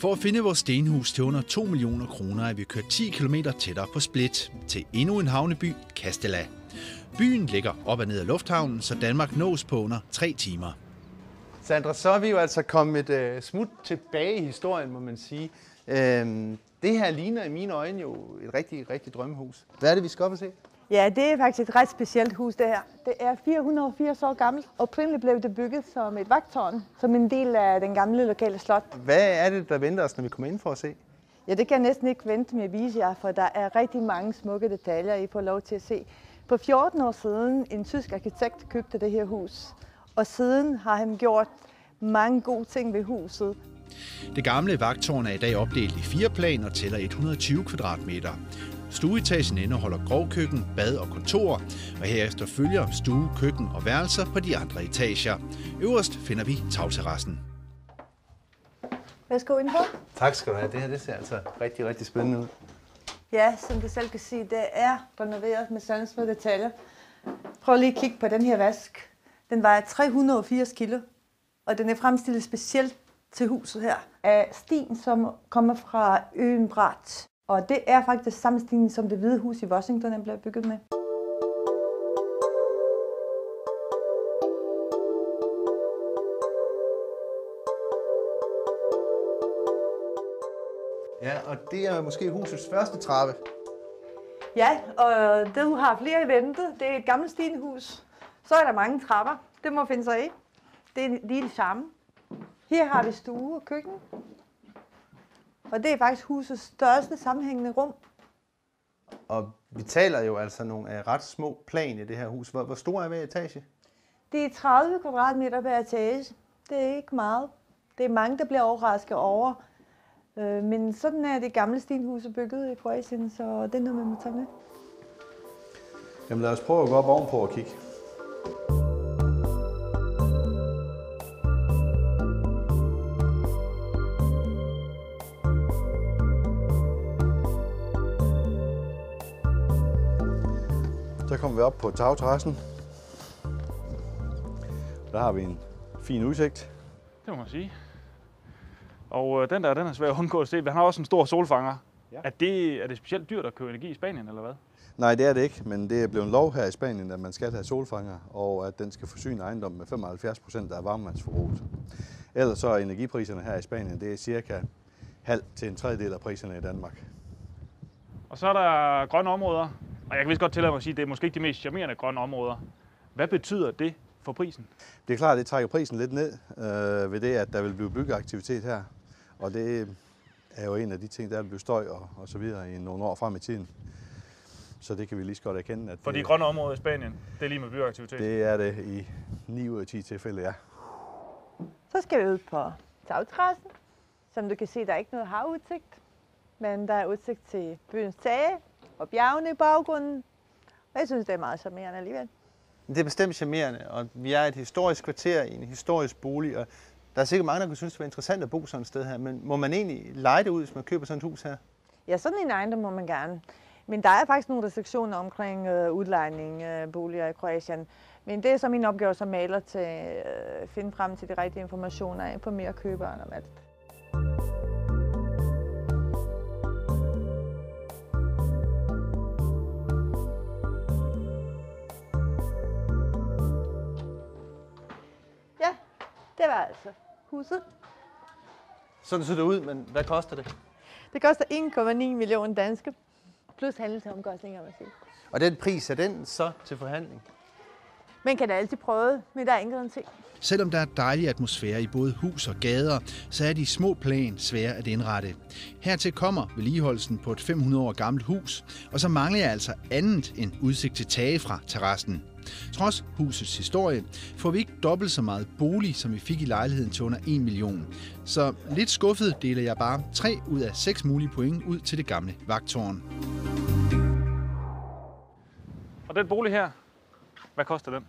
For at finde vores stenhus til under 2 millioner kroner er vi kørt 10 km tættere på Split til endnu en havneby, Kastelat. Byen ligger op og ned af lufthavnen, så Danmark nås på under 3 timer. Sandra, så er vi jo altså kommet et smut tilbage i historien, må man sige. Det her ligner i mine øjne jo et rigtig drømmehus. Hvad er det, vi skal op og se? Ja, det er faktisk et ret specielt hus, det her. Det er 480 år gammelt. Oprindeligt blev det bygget som et vagttårn, som en del af den gamle lokale slot. Hvad er det, der venter os, når vi kommer ind for at se? Ja, det kan jeg næsten ikke vente med at vise jer, for der er rigtig mange smukke detaljer, I får lov til at se. For 14 år siden, en tysk arkitekt købte det her hus, og siden har han gjort mange gode ting ved huset. Det gamle vagttårn er i dag opdelt i 4 plan og tæller 120 kvadratmeter. Stueetagen indeholder grovkøkken, bad og kontor, og herefter følger stue, køkken og værelser på de andre etager. Øverst finder vi tagterrassen. Værsgo indenfor. Tak skal du have. Det her ser altså rigtig spændende ud. Ja, som du selv kan se, det er renoveret med sandsmå detaljer. Prøv lige at kigge på den her vask. Den vejer 380 kilo, og den er fremstillet specielt til huset her af sten, som kommer fra øen Brat. Og det er faktisk samme sten, som det Hvide Hus i Washington er blevet bygget med. Ja, og det er måske husets første trappe. Ja, og det har flere i vente. Det er et gammelt stenhus. Så er der mange trapper. Det må finde sig i. Det er en lille charme. Her har vi stue og køkken. Og det er faktisk husets største sammenhængende rum. Og vi taler jo altså nogle ret små plan i det her hus. Hvor stor er hver etage? Det er 30 kvadratmeter hver etage. Det er ikke meget. Det er mange, der bliver overrasket over. Men sådan er det gamle stenhus bygget i Kroatien, så det er noget, man må tage med. Jamen lad os prøve at gå op ovenpå og kigge. Så kommer vi op på tagterrassen. Der har vi en fin udsigt. Det må man sige. Og den er svær at undgå at se. Han har også en stor solfanger. Ja. Er det specielt dyrt at købe energi i Spanien, eller hvad? Nej, det er det ikke, men det er blevet lov her i Spanien, at man skal have solfanger, og at den skal forsyne ejendommen med 75% af varmevandsforbruget. Ellers så er energipriserne her i Spanien, det er cirka halv til en tredjedel af priserne i Danmark. Og så er der grønne områder, og jeg kan vist godt tillade mig at sige, at det er måske ikke de mest charmerende grønne områder. Hvad betyder det for prisen? Det er klart, at det trækker prisen lidt ned ved det, at der vil blive byggeaktivitet her, og det er jo en af de ting, der vil blive støj og så videre i nogle år frem i tiden. Så det kan vi lige så godt erkende. At for de grønne områder i Spanien, det er lige med byggeaktivitet? Det er det i 9 ud af 10 tilfælde, ja. Så skal vi ud på tagterrassen. Som du kan se, der er ikke noget havudsigt, men der er udsigt til byens tage og bjergene i baggrunden. Og jeg synes, det er meget charmerende alligevel. Det er bestemt charmerende, og vi er et historisk kvarter i en historisk bolig, og der er sikkert mange, der kunne synes, det var interessant at bo sådan et sted her, men må man egentlig leje det ud, hvis man køber sådan et hus her? Ja, sådan en ejendom må man gerne. Men der er faktisk nogle restriktioner omkring udlejning af boliger i Kroatien. Men det er så min opgave som maler til at finde frem til de rigtige informationer, informere køberen om alt. Ja, det var altså huset. Sådan ser det ud, men hvad koster det? Det koster 1,9 millioner danske, plus handelsomkostninger, vil jeg sige. Og den pris, er den så til forhandling? Man kan da altid prøve, men der er ingen garanti. Selvom der er dejlig atmosfære i både hus og gader, så er de små plan svære at indrette. Hertil kommer vedligeholdelsen på et 500 år gammelt hus, og så mangler jeg altså andet end udsigt til tage fra terrassen. Trods husets historie får vi ikke dobbelt så meget bolig, som vi fik i lejligheden til under 1 million. Så lidt skuffet deler jeg bare 3 ud af 6 mulige point ud til det gamle vagttårn. Og den bolig her, hvad koster den?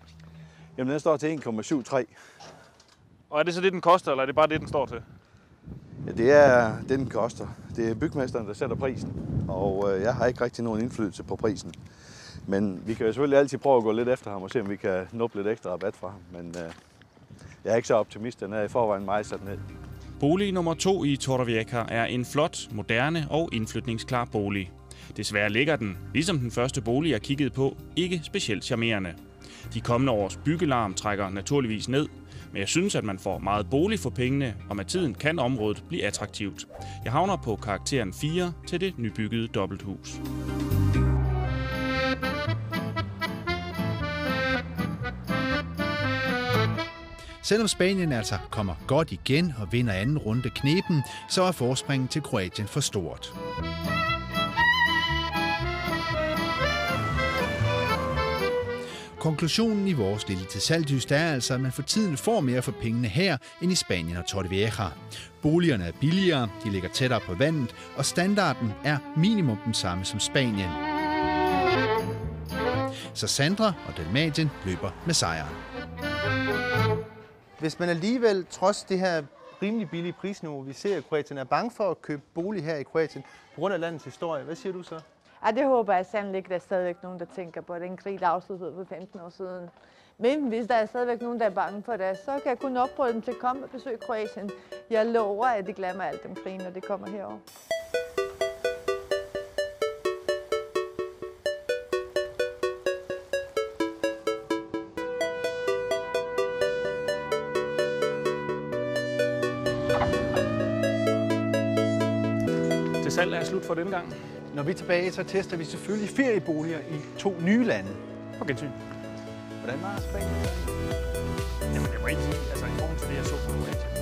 Jamen, den står til 1,73. Og er det så det, den koster, eller er det bare det, den står til? Ja, det er det, den koster. Det er bygmesteren, der sætter prisen, og jeg har ikke rigtig nogen indflydelse på prisen. Men vi kan jo selvfølgelig altid prøve at gå lidt efter ham og se, om vi kan nuppe lidt ekstra rabat fra ham. Men jeg er ikke så optimist, den er i forvejen meget sat ned. Bolig nummer 2 i Torrevieja er en flot, moderne og indflytningsklar bolig. Desværre ligger den, ligesom den første bolig, jeg kiggede på, ikke specielt charmerende. De kommende års byggelarm trækker naturligvis ned, men jeg synes, at man får meget bolig for pengene, og med tiden kan området blive attraktivt. Jeg havner på karakteren 4 til det nybyggede dobbelthus. Selvom Spanien altså kommer godt igen og vinder anden runde knepen, så er forspringet til Kroatien for stort. Konklusionen i vores lille til salgdyst er altså, at man for tiden får mere for pengene her end i Spanien og Torrevieja. Boligerne er billigere, de ligger tættere på vandet, og standarden er minimum den samme som Spanien. Så Sandra og Dalmatien løber med sejren. Hvis man alligevel, trods det her rimelig billige prisniveau, vi ser i Kroatien, er bange for at købe bolig her i Kroatien på grund af landets historie, hvad siger du så? Ja, det håber jeg sandelig ikke, der er stadigvæk nogen, der tænker på, at den krig, der afsluttede for 15 år siden. Men hvis der er stadigvæk nogen, der er bange for det, så kan jeg kun opfordre dem til at komme og besøge Kroatien. Jeg lover, at de glemmer alt om krigen, når det kommer herover. Det salg er slut for denne gang. Når vi er tilbage, så tester vi selvfølgelig ferieboliger i 2 nye lande. På gensyn. Hvordan var Spanien? Jamen, det var ikke, altså i forhold til det, jeg så på Kroatien.